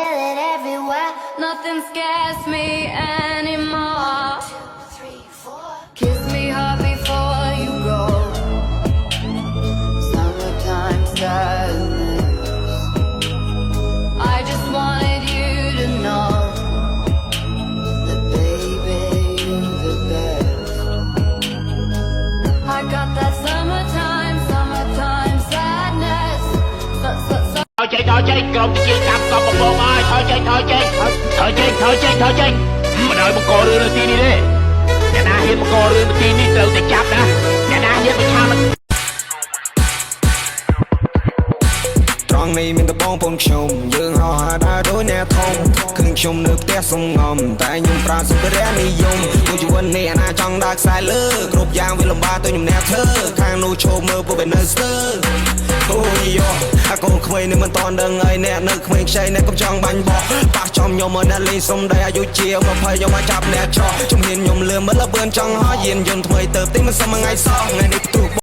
it everywhere. Nothing scares me anymore. Kiss me hard before you go. Summertime sadness. I just wanted you to know that baby you're the best. I got that summertime sadness. Thôi chơi cầm cái chiên cầm cầm một bồn ơi thôi chơiมาđợiมาก่อเรือทีนี้ดิแต่นาเห็นมาก่อเรือทีนี้เราจะจับนะแต่นาเห็นมาชามันត្រង់នេះមានតបងពូនខ្ញុំយើងហៅហៅដើរដូចអ្នកធំឃើញខ្ញុំនៅផ្ទះសំងំតែខ្ញុំប្រើសម្ភារៈនិយមមួយជីវិតនេះអាណាចង់ដើរខ្សែលើគ្រប់យ៉ាងវាលំបាកទៅខ្ញុំអ្នកធ្វើខាងនោះឈប់មើលពួកវានៅស្ទើរអូយយោអាកូនក្មេងនេះមិនតន់ដឹងអីអ្នកនៅក្មេងខ្ចីអ្នកកំចង់បាញ់បោះប៉ះចំខ្ញុំមកអ្នកលេងសុំដីអាយុជា20ខ្ញុំមកចាប់អ្នកចោះជំហានខ្ញុំលឿនមើលលបឿនចង់ហោះយានយន្តថ្មីទៅទិញមិនសមថ្ងៃសោះថ្ងៃនេះផ្ទុះ